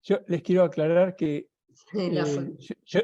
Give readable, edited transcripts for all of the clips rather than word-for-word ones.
Yo les quiero aclarar que La fo-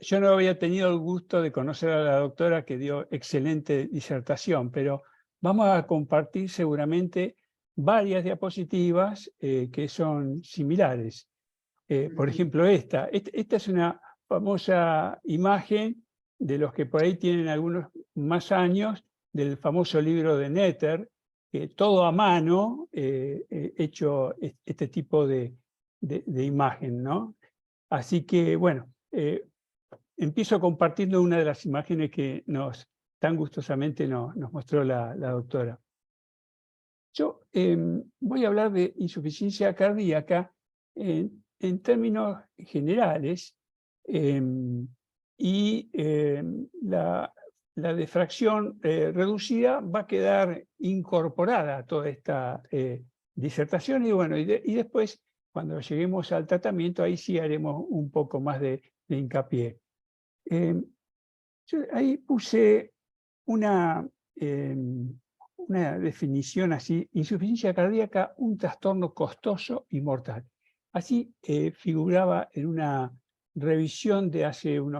yo no había tenido el gusto de conocer a la doctora que dio excelente disertación, pero vamos a compartir seguramente varias diapositivas que son similares. Por ejemplo, esta es una famosa imagen de los que por ahí tienen algunos más años, del famoso libro de Netter, todo a mano, hecho este tipo de imagen, ¿no? Así que, bueno, empiezo compartiendo una de las imágenes que tan gustosamente nos mostró la doctora. Yo voy a hablar de insuficiencia cardíaca en términos generales, y la difracción reducida va a quedar incorporada a toda esta disertación, y bueno, y después, cuando lleguemos al tratamiento, ahí sí haremos un poco más de hincapié. Yo ahí puse una, una definición así: insuficiencia cardíaca, un trastorno costoso y mortal. Así figuraba en una revisión de hace un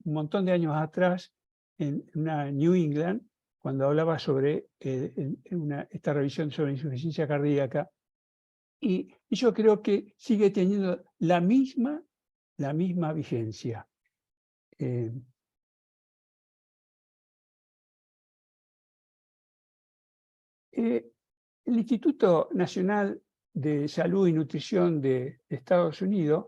montón de años atrás, en una New England, cuando hablaba sobre esta revisión sobre insuficiencia cardíaca. Y yo creo que sigue teniendo la misma vigencia. El Instituto Nacional de Salud y Nutrición de Estados Unidos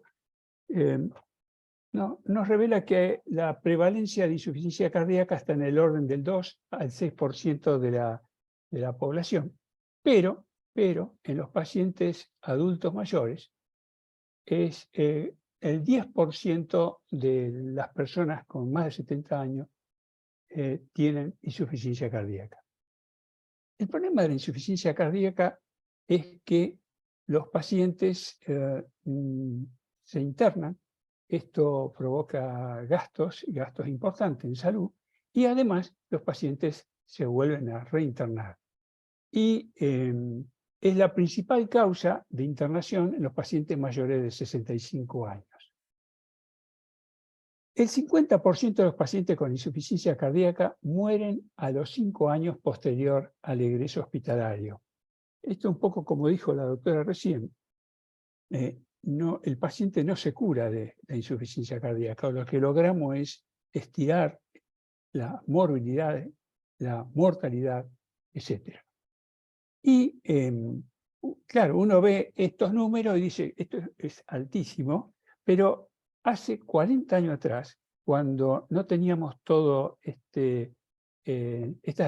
nos revela que la prevalencia de insuficiencia cardíaca está en el orden del 2 al 6% de la población, pero en los pacientes adultos mayores es el 10% de las personas con más de 70 años tienen insuficiencia cardíaca. El problema de la insuficiencia cardíaca es que los pacientes se internan. Esto provoca gastos importantes en salud, y además los pacientes se vuelven a reinternar. Y es la principal causa de internación en los pacientes mayores de 65 años. El 50% de los pacientes con insuficiencia cardíaca mueren a los 5 años posterior al egreso hospitalario. Esto un poco como dijo la doctora recién. El paciente no se cura de la insuficiencia cardíaca. Lo que logramos es estirar la morbilidad, la mortalidad, etc. Y claro, uno ve estos números y dice, esto es altísimo, pero hace 40 años atrás, cuando no teníamos todo estas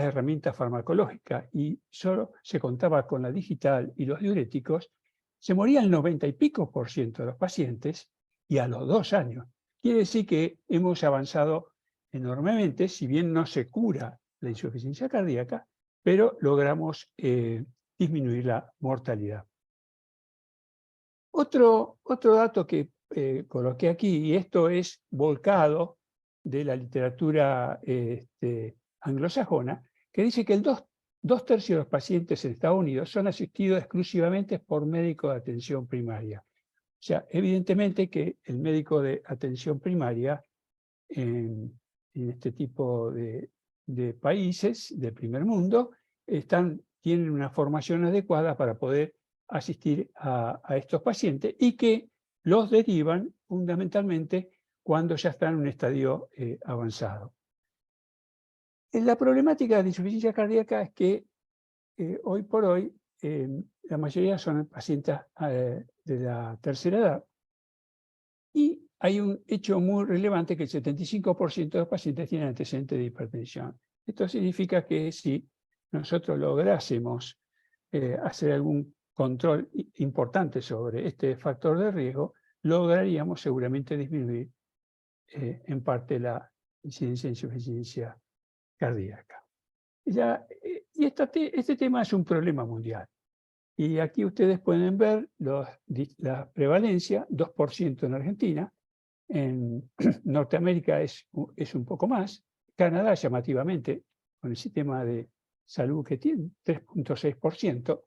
herramientas farmacológicas y solo se contaba con la digital y los diuréticos, se moría el 90 y pico % de los pacientes, y a los 2 años. Quiere decir que hemos avanzado enormemente, si bien no se cura la insuficiencia cardíaca, pero logramos disminuir la mortalidad. Otro dato que coloqué aquí, y esto es volcado de la literatura anglosajona, que dice que dos tercios de los pacientes en Estados Unidos son asistidos exclusivamente por médicos de atención primaria. O sea, evidentemente que el médico de atención primaria en este tipo de países del primer mundo tienen una formación adecuada para poder asistir a estos pacientes, y que los derivan fundamentalmente cuando ya están en un estadio avanzado. La problemática de insuficiencia cardíaca es que hoy por hoy la mayoría son pacientes de la tercera edad, y hay un hecho muy relevante, que el 75% de los pacientes tienen antecedentes de hipertensión. Esto significa que si nosotros lográsemos hacer algún control importante sobre este factor de riesgo, lograríamos seguramente disminuir en parte la incidencia de insuficiencia cardíaca. Y este tema es un problema mundial. Y aquí ustedes pueden ver la prevalencia: 2% en Argentina. En Norteamérica es un poco más. Canadá, llamativamente, con el sistema de salud que tiene, 3,6%.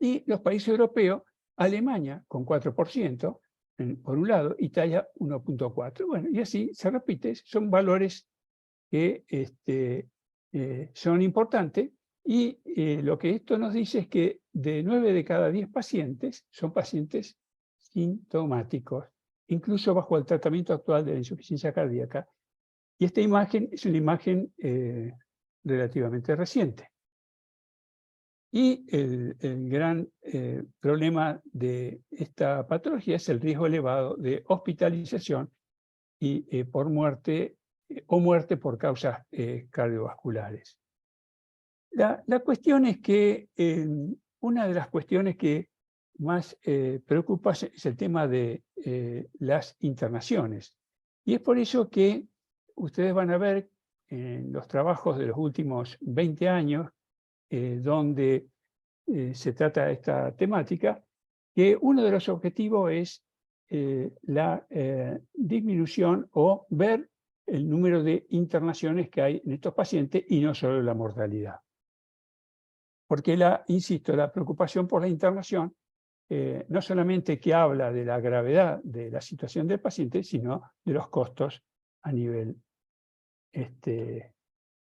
Y los países europeos: Alemania con 4%, por un lado, Italia 1.4. Bueno, y así se repite, son valores que son importantes, y lo que esto nos dice es que de 9 de cada 10 pacientes son pacientes sintomáticos, incluso bajo el tratamiento actual de la insuficiencia cardíaca. Y esta imagen es una imagen relativamente reciente. Y el gran problema de esta patología es el riesgo elevado de hospitalización y por muerte o muerte por causas cardiovasculares. La cuestión es que una de las cuestiones que más preocupa es el tema de las internaciones. Y es por eso que ustedes van a ver en los trabajos de los últimos 20 años, donde se trata esta temática, que uno de los objetivos es la disminución o ver el número de internaciones que hay en estos pacientes y no solo la mortalidad. Porque insisto, la preocupación por la internación no solamente que habla de la gravedad de la situación del paciente, sino de los costos a nivel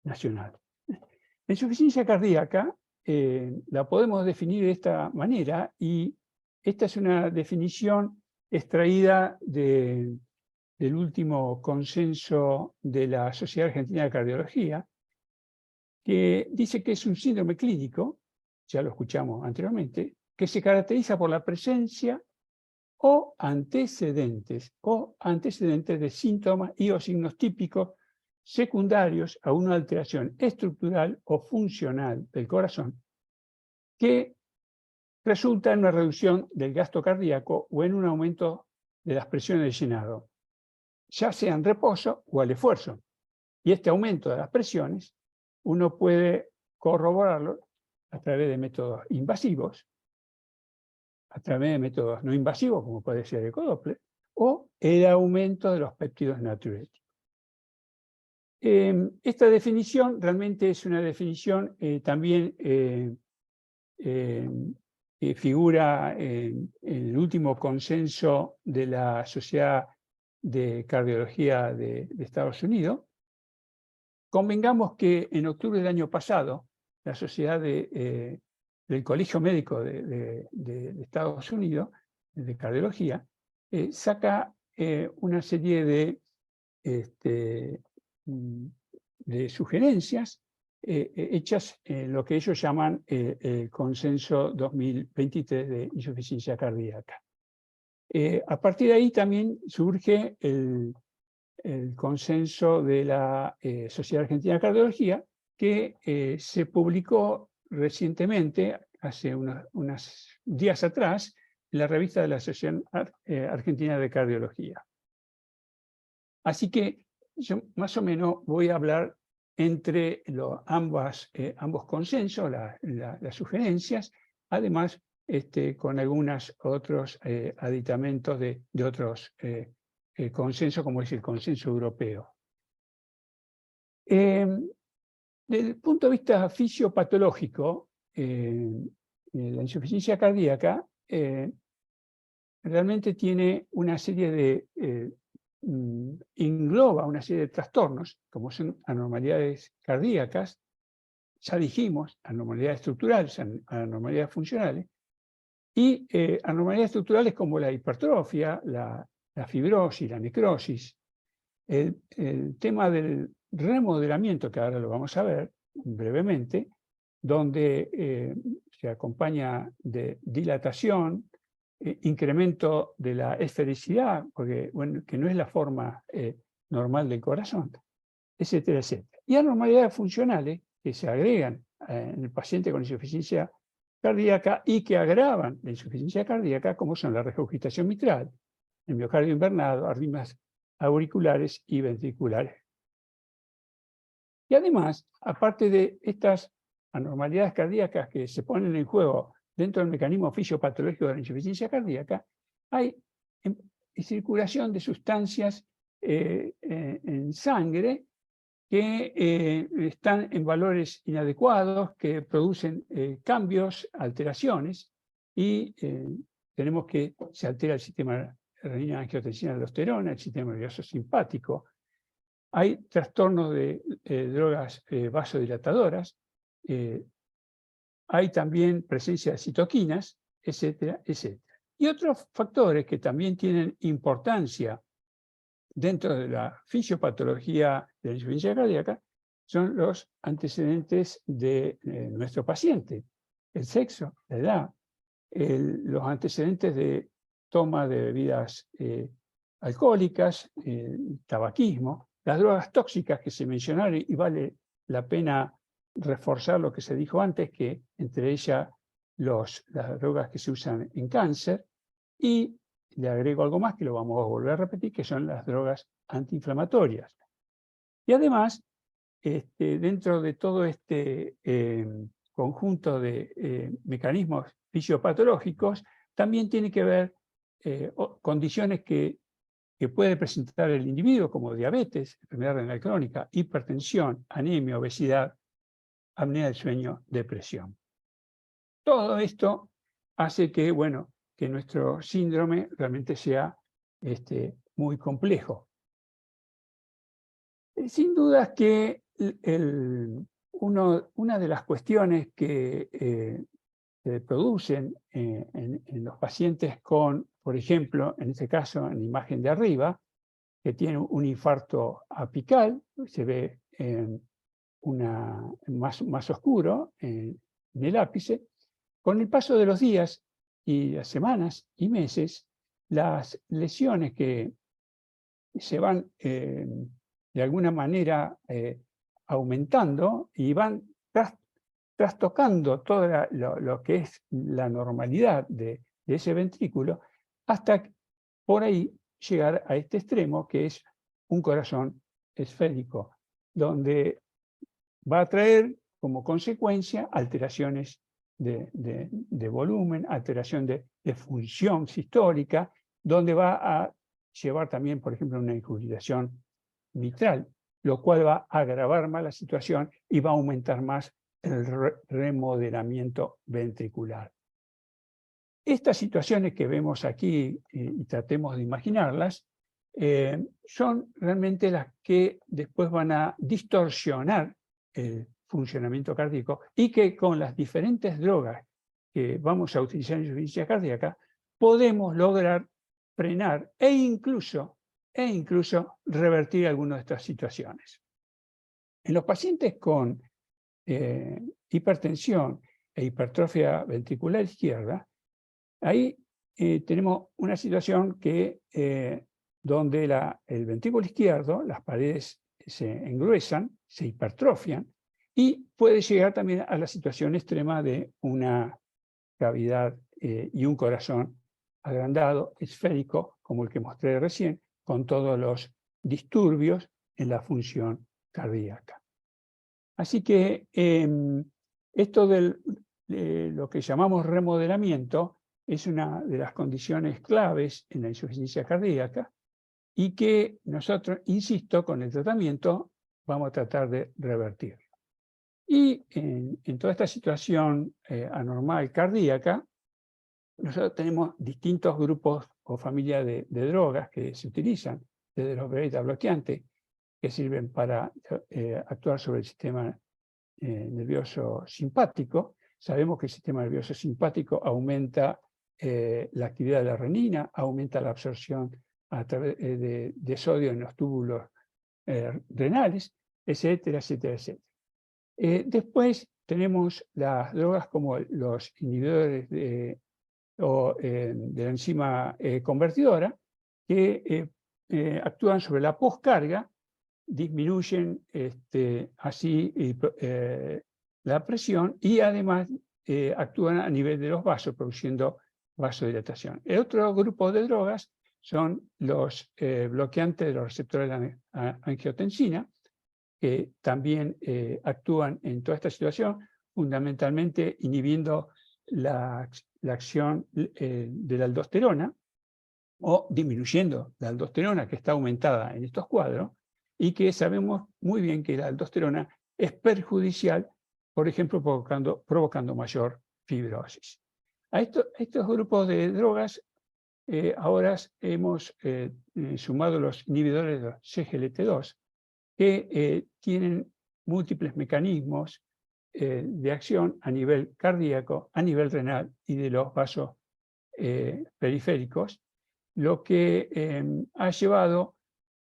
nacional. La insuficiencia cardíaca la podemos definir de esta manera, y esta es una definición extraída del último consenso de la Sociedad Argentina de Cardiología, que dice que es un síndrome clínico, ya lo escuchamos anteriormente, que se caracteriza por la presencia o antecedentes de síntomas y o signos típicos secundarios a una alteración estructural o funcional del corazón que resulta en una reducción del gasto cardíaco o en un aumento de las presiones de llenado, ya sea en reposo o al esfuerzo. Y este aumento de las presiones uno puede corroborarlo a través de métodos invasivos, a través de métodos no invasivos, como puede ser el ecodoppler, o el aumento de los péptidos natriuréticos. Esta definición realmente es una definición también que figura en el último consenso de la Sociedad de Cardiología de Estados Unidos. Convengamos que en octubre del año pasado, la Sociedad del Colegio Médico de Estados Unidos, de Cardiología, saca una serie de sugerencias hechas en lo que ellos llaman el Consenso 2023 de insuficiencia cardíaca. A partir de ahí también surge el consenso de la Sociedad Argentina de Cardiología, que se publicó recientemente, hace unos días atrás, en la revista de la Asociación Argentina de Cardiología. Así que yo más o menos voy a hablar entre ambos consensos, las sugerencias, además con algunos otros aditamentos de otros consensos, como es el consenso europeo. Desde el punto de vista fisiopatológico, la insuficiencia cardíaca realmente tiene una serie de engloba una serie de trastornos, como son anormalidades cardíacas, ya dijimos, anormalidades estructurales, anormalidades funcionales, y anormalidades estructurales como la hipertrofia, la fibrosis, la necrosis. El tema del remodelamiento, que ahora lo vamos a ver brevemente, donde se acompaña de dilatación, incremento de la esfericidad, porque bueno, que no es la forma normal del corazón, etcétera, etcétera. Y anormalidades funcionales que se agregan en el paciente con insuficiencia cardíaca y que agravan la insuficiencia cardíaca, como son la regurgitación mitral, el miocardio invernado, arritmias auriculares y ventriculares. Y además, aparte de estas anormalidades cardíacas que se ponen en juego dentro del mecanismo fisiopatológico de la insuficiencia cardíaca, hay circulación de sustancias en sangre que están en valores inadecuados, que producen cambios, alteraciones, y tenemos que se altera el sistema renina, angiotensina, aldosterona, el sistema nervioso simpático. Hay trastornos de drogas vasodilatadoras, hay también presencia de citoquinas, etcétera, etcétera. Y otros factores que también tienen importancia dentro de la fisiopatología de la insuficiencia cardíaca son los antecedentes de nuestro paciente, el sexo, la edad, los antecedentes de toma de bebidas alcohólicas, tabaquismo, las drogas tóxicas que se mencionaron, y vale la pena reforzar lo que se dijo antes, que entre ellas las drogas que se usan en cáncer, y le agrego algo más que lo vamos a volver a repetir, que son las drogas antiinflamatorias. Y además, dentro de todo este conjunto de mecanismos fisiopatológicos, también tiene que ver condiciones que puede presentar el individuo, como diabetes, enfermedad renal crónica, hipertensión, anemia, obesidad, apnea del sueño, depresión. Todo esto hace que, bueno, que nuestro síndrome realmente sea muy complejo. Sin duda que una de las cuestiones que se producen en los pacientes con, por ejemplo, en este caso, en la imagen de arriba, que tiene un infarto apical, se ve más oscuro en el ápice. Con el paso de los días y las semanas y meses, las lesiones que se van de alguna manera aumentando y van trastocando todo lo que es la normalidad de ese ventrículo, hasta por ahí llegar a este extremo, que es un corazón esférico, donde va a traer como consecuencia alteraciones de volumen, alteración de función sistólica, donde va a llevar también, por ejemplo, una incubación mitral, lo cual va a agravar más la situación y va a aumentar más el remodelamiento ventricular. Estas situaciones que vemos aquí, y tratemos de imaginarlas, son realmente las que después van a distorsionar el funcionamiento cardíaco, y que con las diferentes drogas que vamos a utilizar en insuficiencia cardíaca podemos lograr frenar e incluso revertir algunas de estas situaciones. En los pacientes con hipertensión e hipertrofia ventricular izquierda, ahí tenemos una situación que, donde el ventrículo izquierdo, las paredes se engruesan, se hipertrofian, y puede llegar también a la situación extrema de una cavidad y un corazón agrandado, esférico, como el que mostré recién, con todos los disturbios en la función cardíaca. Así que esto de lo que llamamos remodelamiento es una de las condiciones claves en la insuficiencia cardíaca, y que nosotros, insisto, con el tratamiento vamos a tratar de revertirlo. Y en toda esta situación anormal cardíaca, nosotros tenemos distintos grupos o familias de drogas que se utilizan, desde los beta bloqueantes, que sirven para actuar sobre el sistema nervioso simpático. Sabemos que el sistema nervioso simpático aumenta la actividad de la renina, aumenta la absorción a través de sodio en los túbulos renales, etcétera, etcétera, etcétera. Después tenemos las drogas como los inhibidores de la enzima convertidora, que actúan sobre la poscarga, disminuyen así la presión, y además actúan a nivel de los vasos, produciendo vasodilatación. El otro grupo de drogas son los bloqueantes de los receptores de la angiotensina, que también actúan en toda esta situación, fundamentalmente inhibiendo la acción de la aldosterona, o disminuyendo la aldosterona, que está aumentada en estos cuadros, y que sabemos muy bien que la aldosterona es perjudicial, por ejemplo, provocando mayor fibrosis. A estos grupos de drogas ahora hemos sumado los inhibidores de CGLT2, que tienen múltiples mecanismos de acción a nivel cardíaco, a nivel renal y de los vasos periféricos, lo que ha llevado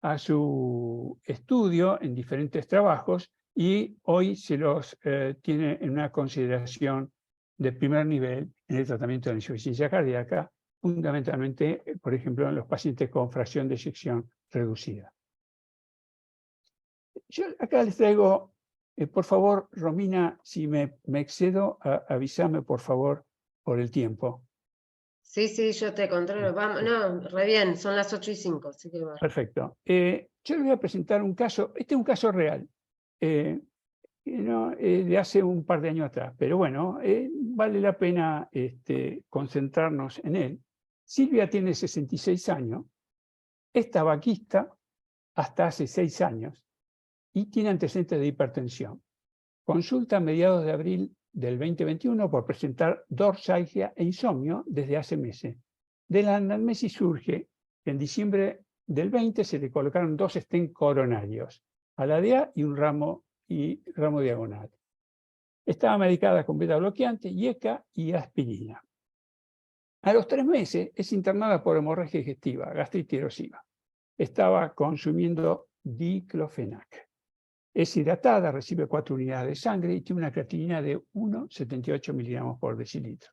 a su estudio en diferentes trabajos y hoy se los tiene en una consideración de primer nivel en el tratamiento de la insuficiencia cardíaca, fundamentalmente, por ejemplo, en los pacientes con fracción de eyección reducida. Yo acá les traigo, por favor, Romina, si me excedo, avísame, por favor, por el tiempo. Sí, sí, yo te controlo. Vamos, no, re bien, son las 8:05, así que va. Perfecto. Yo les voy a presentar un caso, este es un caso real, de hace un par de años atrás, pero bueno, vale la pena concentrarnos en él. Silvia tiene 66 años, es tabaquista hasta hace 6 años y tiene antecedentes de hipertensión. Consulta a mediados de abril del 2021 por presentar dorsalgia e insomnio desde hace meses. De la anamnesis surge que en diciembre del 20 se le colocaron 2 stents coronarios, ALADEA y un ramo diagonal. Estaba medicada con beta bloqueante, IECA y aspirina. A los 3 meses es internada por hemorragia digestiva, gastritis erosiva. Estaba consumiendo diclofenac. Es hidratada, recibe 4 unidades de sangre y tiene una creatinina de 1,78 miligramos por decilitro.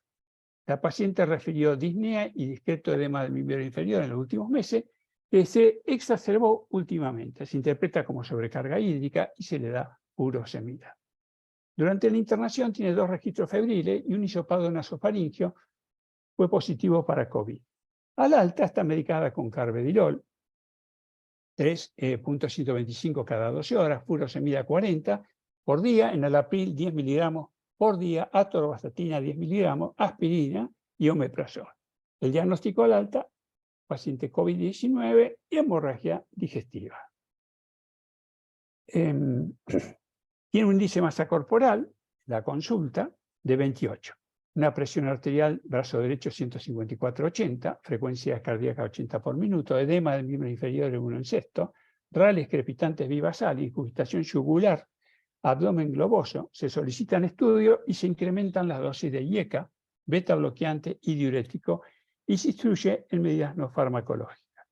La paciente refirió disnea y discreto edema del miembro inferior en los últimos meses, que se exacerbó últimamente. Se interpreta como sobrecarga hídrica y se le da furosemida. Durante la internación tiene 2 registros febriles y un hisopado nasofaringeo fue positivo para COVID. Al alta está medicada con carvedilol, 3.125 cada 12 horas, furosemida 40 por día, enalapril 10 miligramos por día, atorvastatina 10 miligramos, aspirina y omeprazol. El diagnóstico al alta, paciente COVID-19 y hemorragia digestiva. Tiene un índice de masa corporal, la consulta, de 28. Una presión arterial, brazo derecho 154/80, frecuencia cardíaca 80 por minuto, edema del miembro inferior de 1/6, rales crepitantes vivasal, incrustación yugular, abdomen globoso. Se solicitan estudios y se incrementan las dosis de IECA, beta bloqueante y diurético, y se instruye en medidas no farmacológicas.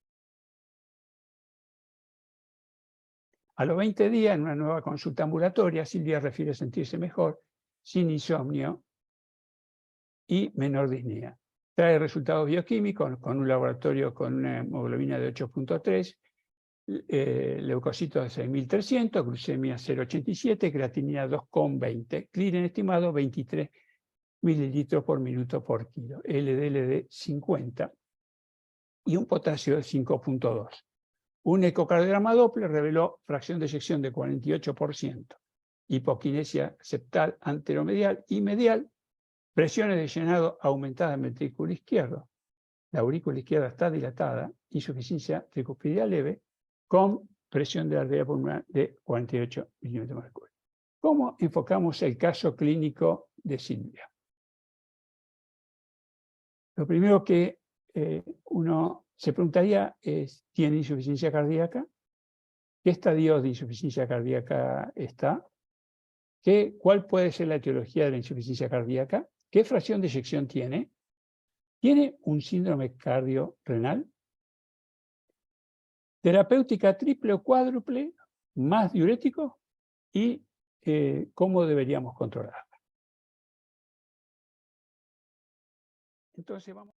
A los 20 días, en una nueva consulta ambulatoria, Silvia refiere sentirse mejor, sin insomnio y menor disnea. Trae resultados bioquímicos con un laboratorio con una hemoglobina de 8.3, leucocitos de 6.300, glucemia 0,87, creatinina 2,20, clearing estimado 23 mililitros por minuto por kilo, LDL de 50 y un potasio de 5,2. Un ecocardiograma Doppler reveló fracción de eyección de 48%, hipoquinesia septal anteromedial y medial, presiones de llenado aumentadas en el ventrículo izquierdo. La aurícula izquierda está dilatada, insuficiencia tricuspidal leve, con presión de la arteria pulmonar de 48 milímetros de mercurio. ¿Cómo enfocamos el caso clínico de Silvia? Lo primero que uno se preguntaría es, ¿tiene insuficiencia cardíaca? ¿Qué estadio de insuficiencia cardíaca está? ¿Cuál puede ser la etiología de la insuficiencia cardíaca? ¿Qué fracción de eyección tiene? ¿Tiene un síndrome cardiorrenal? Terapéutica triple o cuádruple, más diurético, y cómo deberíamos controlarla. Entonces vamos.